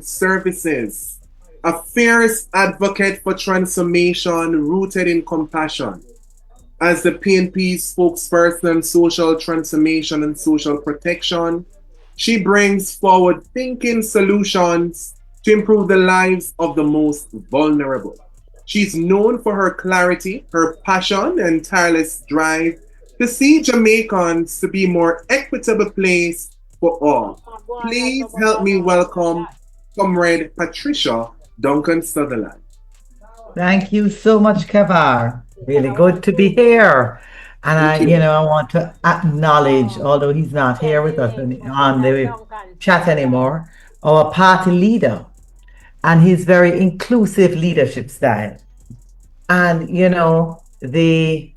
Services, a fierce advocate for transformation rooted in compassion. As the PNP spokesperson on social transformation and social protection, she brings forward thinking solutions to improve the lives of the most vulnerable. She's known for her clarity, her passion, and tireless drive to see Jamaicans to be a more equitable place for all. Please help me welcome Comrade Patricia Duncan Sutherland. Thank you so much, Kavar. Really good to be here. And Thank you. I want to acknowledge, although he's not here with us on the chat anymore, our party leader and his very inclusive leadership style. And he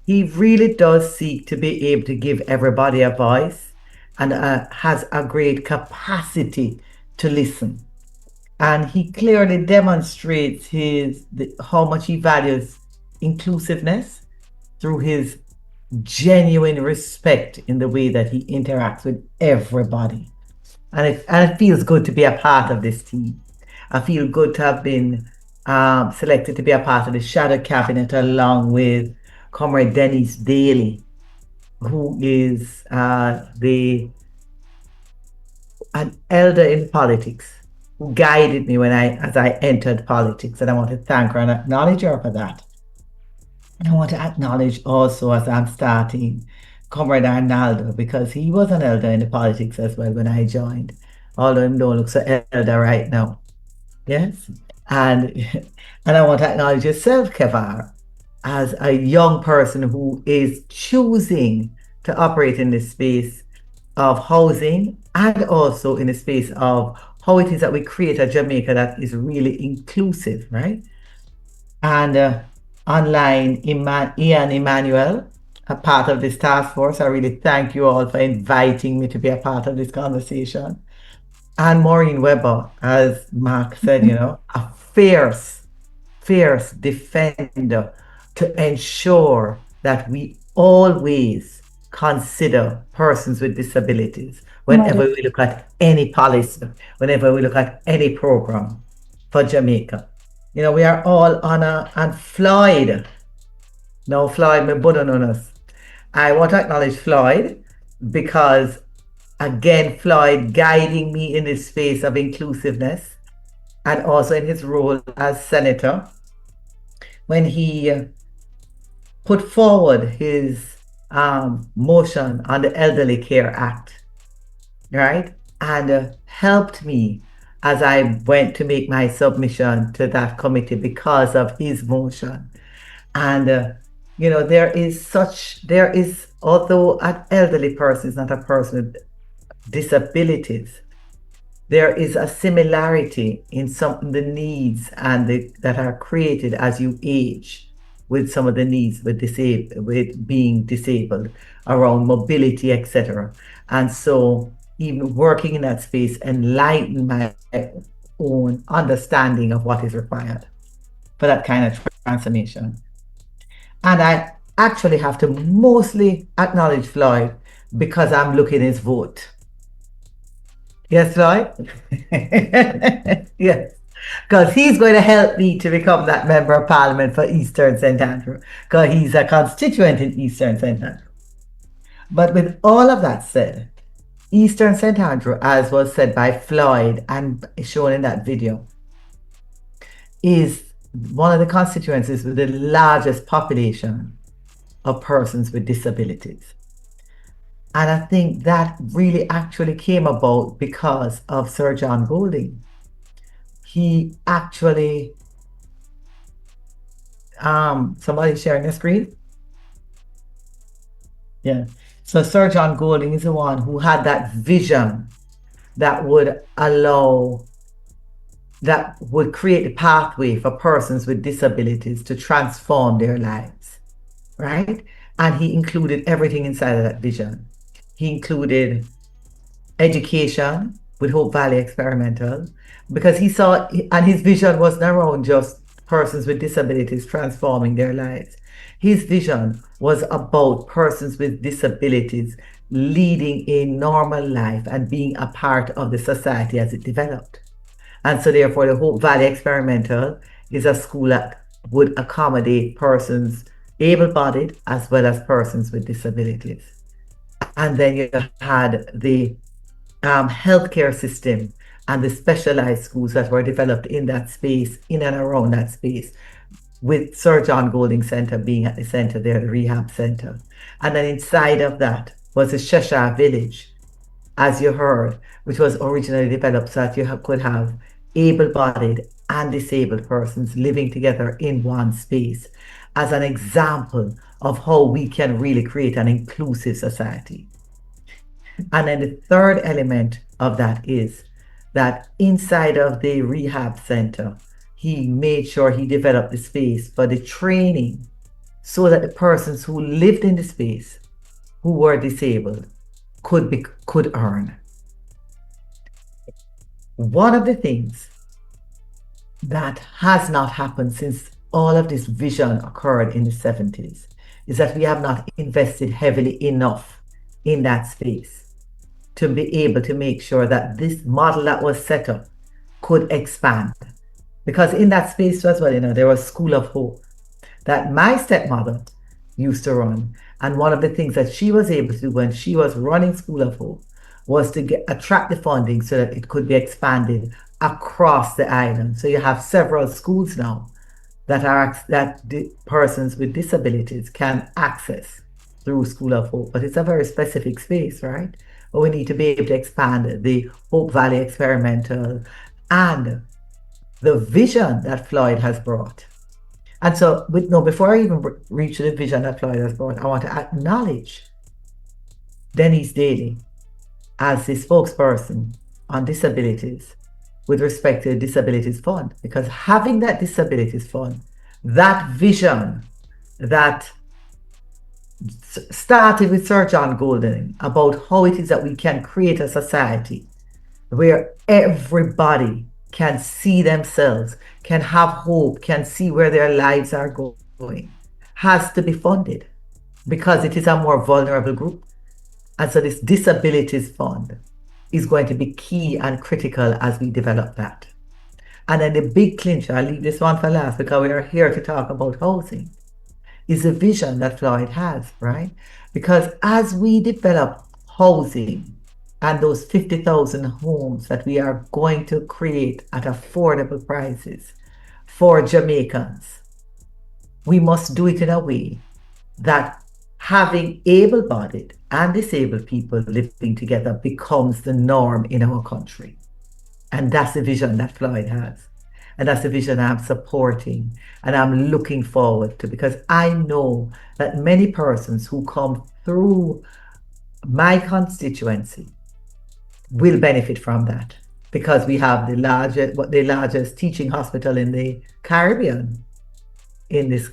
really does seek to be able to give everybody a voice and has a great capacity to listen. And he clearly demonstrates how much he values inclusiveness through his genuine respect in the way that he interacts with everybody. And it feels good to be a part of this team. I feel good to have been selected to be a part of the shadow cabinet along with Comrade Dennis Daly, who is an elder in politics who guided me as I entered politics, and I want to thank her and acknowledge her for that. And I want to acknowledge also, as I'm starting, Comrade Arnaldo, because he was an elder in the politics as well when I joined, although he don't look so elder right now. Yes, and and I want to acknowledge yourself, Kevar, as a young person who is choosing to operate in this space of housing and also in the space of how it is that we create a Jamaica that is really inclusive, right? And online, Ian Emmanuel, a part of this task force. I really thank you all for inviting me to be a part of this conversation. And Maureen Weber, as Mark said, a fierce defender to ensure that we always consider persons with disabilities whenever we look at any policy, whenever we look at any program for Jamaica. We are all on and Floyd. No, Floyd, me budding on us. I want to acknowledge Floyd because, again, Floyd guiding me in this space of inclusiveness and also in his role as senator when he put forward his motion on the Elderly Care Act, right? And helped me as I went to make my submission to that committee because of his motion. And there is, although an elderly person is not a person with disabilities, there is a similarity in some of the needs that are created as you age with some of the needs with being disabled around mobility, etc. And so even working in that space enlighten my own understanding of what is required for that kind of transformation. And I actually have to mostly acknowledge Floyd because I'm looking his vote. Yes, Floyd? Yes. Because he's going to help me to become that member of parliament for Eastern St. Andrew, because he's a constituent in Eastern St. Andrew. But with all of that said, Eastern St. Andrew, as was said by Floyd and shown in that video, is one of the constituencies with the largest population of persons with disabilities. And I think that really actually came about because of Sir John Golding. He actually, somebody sharing the screen? Yeah. So Sir John Golding is the one who had that vision that would create a pathway for persons with disabilities to transform their lives, right? And he included everything inside of that vision. He included education with Hope Valley Experimental, because he saw, and his vision wasn't around just persons with disabilities transforming their lives. His vision was about persons with disabilities leading a normal life and being a part of the society as it developed. And so, therefore, the Hope Valley Experimental is a school that would accommodate persons able bodied as well as persons with disabilities. And then you had the healthcare system and the specialized schools that were developed in that space, in and around that space, with Sir John Golding Center being at the center there, the rehab center. And then inside of that was the Cheshire Village, as you heard, which was originally developed so that you could have able bodied and disabled persons living together in one space as an example of how we can really create an inclusive society. And then the third element of that is that inside of the rehab center, he made sure he developed the space for the training so that the persons who lived in the space who were disabled could earn. One of the things that has not happened since all of this vision occurred in the 70s is that we have not invested heavily enough in that space to be able to make sure that this model that was set up could expand. Because in that space as well, there was School of Hope that my stepmother used to run. And one of the things that she was able to do when she was running School of Hope was to attract the funding so that it could be expanded across the island. So you have several schools now that persons with disabilities can access through School of Hope. But it's a very specific space, right? But we need to be able to expand the Hope Valley Experimental and the vision that Floyd has brought. And so, before I even reach the vision that Floyd has brought, I want to acknowledge Denise Daly as the spokesperson on disabilities with respect to the Disabilities Fund, because having that Disabilities Fund, that vision that started with Sir John Golding about how it is that we can create a society where everybody can see themselves, can have hope, can see where their lives are going, has to be funded because it is a more vulnerable group. And so this Disabilities Fund is going to be key and critical as we develop that. And then the big clincher, I'll leave this one for last because we are here to talk about housing, is the vision that Floyd has, right? Because as we develop housing and those 50,000 homes that we are going to create at affordable prices for Jamaicans, we must do it in a way that having able-bodied and disabled people living together becomes the norm in our country. And that's the vision that Floyd has. And that's the vision I'm supporting and I'm looking forward to, because I know that many persons who come through my constituency will benefit from that, because we have the largest teaching hospital in the Caribbean in this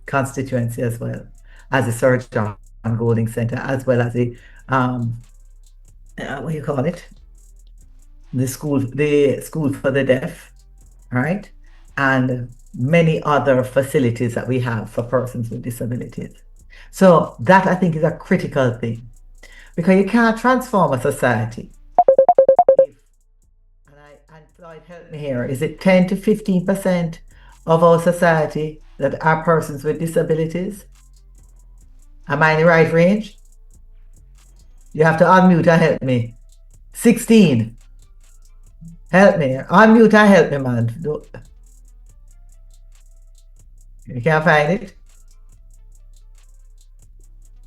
constituency, as well as the Sir John Golding Center, as well as the what do you call it? The school for the deaf, right? And many other facilities that we have for persons with disabilities. So that, I think, is a critical thing, because you can't transform a society. And Floyd, help me here. Is it 10 to 15% of our society that are persons with disabilities? Am I in the right range? You have to unmute and help me. 16. Help me. Unmute and help me, man. You can't find it?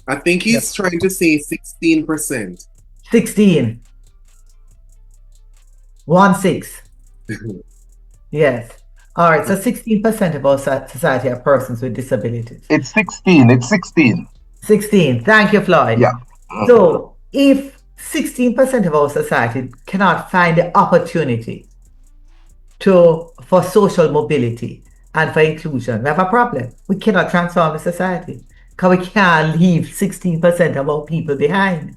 I think he's trying to say 16%. 16. 1-6. Yes. All right. So 16% of our society are persons with disabilities. It's 16. It's 16. 16. Thank you, Floyd. Yeah. So if 16% of our society cannot find the opportunity for social mobility and for inclusion, we have a problem. We cannot transform the society because we can't leave 16% of our people behind.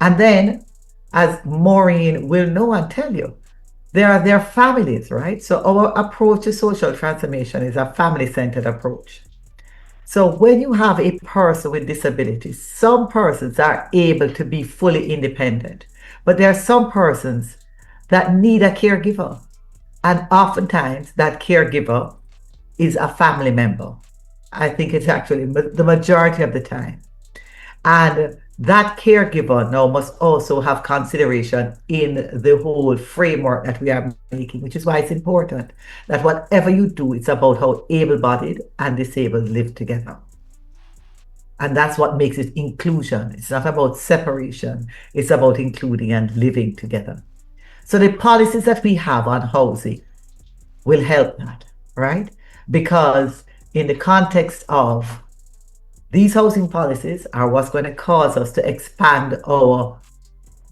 And then, as Maureen will know and tell you, there are their families, right? So our approach to social transformation is a family-centered approach. So when you have a person with disabilities, some persons are able to be fully independent, but there are some persons that need a caregiver. And oftentimes that caregiver is a family member. I think it's actually the majority of the time. And that caregiver now must also have consideration in the whole framework that we are making, which is why it's important that whatever you do, it's about how able bodied and disabled live together. And that's what makes it inclusion. It's not about separation, it's about including and living together. So the policies that we have on housing will help that, right? Because in the context of these housing policies are what's going to cause us to expand our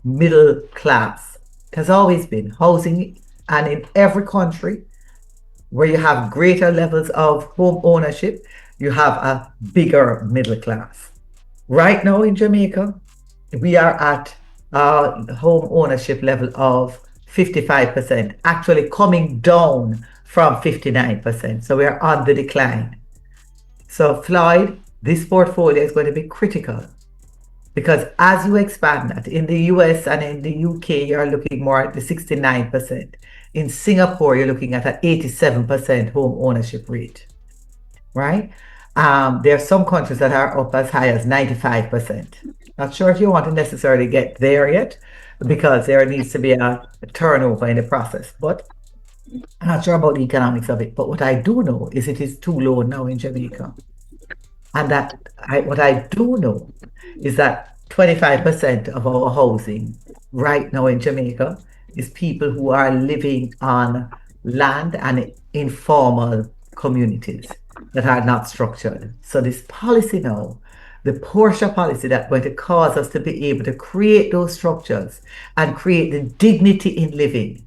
middle class. It has always been housing, and in every country where you have greater levels of home ownership, you have a bigger middle class. Right now in Jamaica, we are at a home ownership level of 55%, actually coming down from 59%. So we're on the decline. So, Floyd, this portfolio is going to be critical because as you expand that in the US and in the UK, you're looking more at the 69%. In Singapore, you're looking at an 87% home ownership rate, right? There are some countries that are up as high as 95%. Not sure if you want to necessarily get there yet because there needs to be a turnover in the process, but I'm not sure about the economics of it. But what I do know is it is too low now in Jamaica. And what I do know is that 25% of our housing right now in Jamaica is people who are living on land and informal communities that are not structured. So this policy now, the Portia policy that's going to cause us to be able to create those structures and create the dignity in living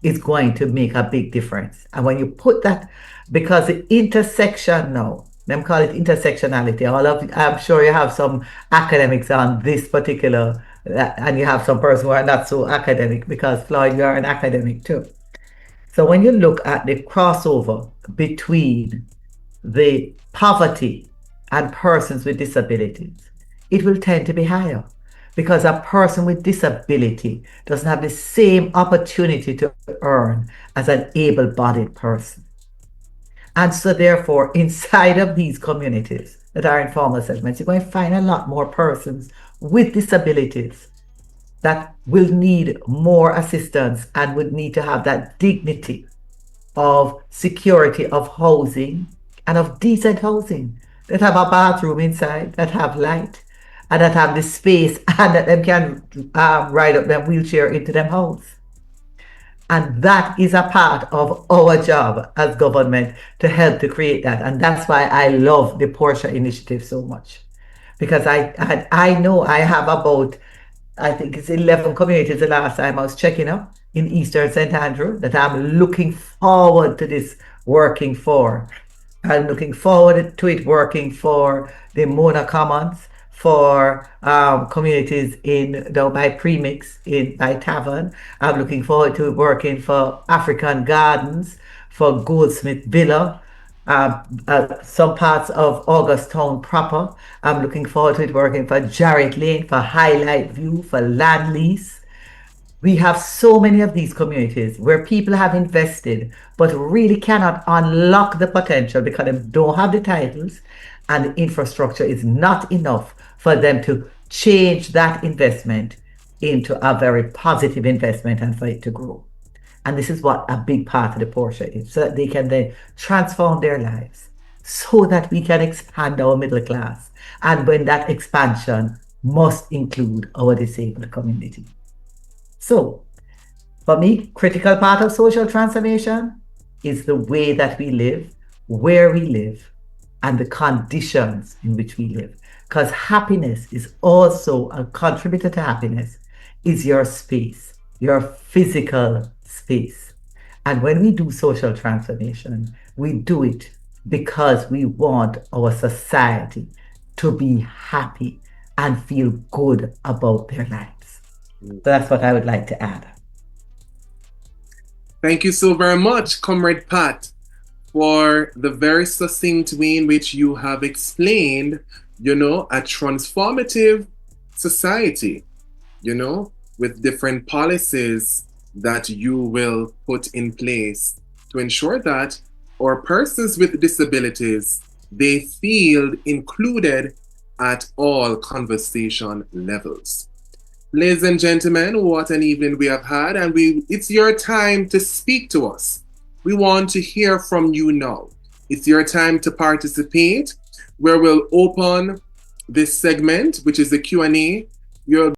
is going to make a big difference. And when you put that, because the intersection now, them call it intersectionality. I'm sure you have some academics on this particular, and you have some person who are not so academic because Floyd, you are an academic too. So when you look at the crossover between the poverty and persons with disabilities, it will tend to be higher because a person with disability doesn't have the same opportunity to earn as an able-bodied person. And so therefore, inside of these communities that are informal settlements, you're going to find a lot more persons with disabilities that will need more assistance and would need to have that dignity of security of housing and of decent housing that have a bathroom inside, that have light, and that have the space and that them can ride up their wheelchair into them house. And that is a part of our job as government to help to create that. And that's why I love the Portia initiative so much. Because I know I have about, I think it's 11 communities the last time I was checking up in Eastern St. Andrew that I'm looking forward to this working for. I'm looking forward to it working for the Mona Commons, for communities in down by Premix in by Tavern. I'm looking forward to working for African Gardens, for Goldsmith Villa, some parts of Augustown proper. I'm looking forward to it working for Jarrett Lane, for Highlight View, for Land Lease. We have so many of these communities where people have invested but really cannot unlock the potential because they don't have the titles and the infrastructure is not enough for them to change that investment into a very positive investment and for it to grow. And this is what a big part of the Porsche is, so that they can then transform their lives so that we can expand our middle class. And when that expansion must include our disabled community. So, for me, critical part of social transformation is the way that we live, where we live, and the conditions in which we live. Because happiness is also a contributor to happiness, is your space, your physical space. And when we do social transformation, we do it because we want our society to be happy and feel good about their lives. So that's what I would like to add. Thank you so very much, Comrade Pat, for the very succinct way in which you have explained, a transformative society, with different policies that you will put in place to ensure that our persons with disabilities, they feel included at all conversation levels. Ladies and gentlemen, what an evening we have had, and it's your time to speak to us. We want to hear from you now. It's your time to participate, where we'll open this segment, which is the Q&A. You'll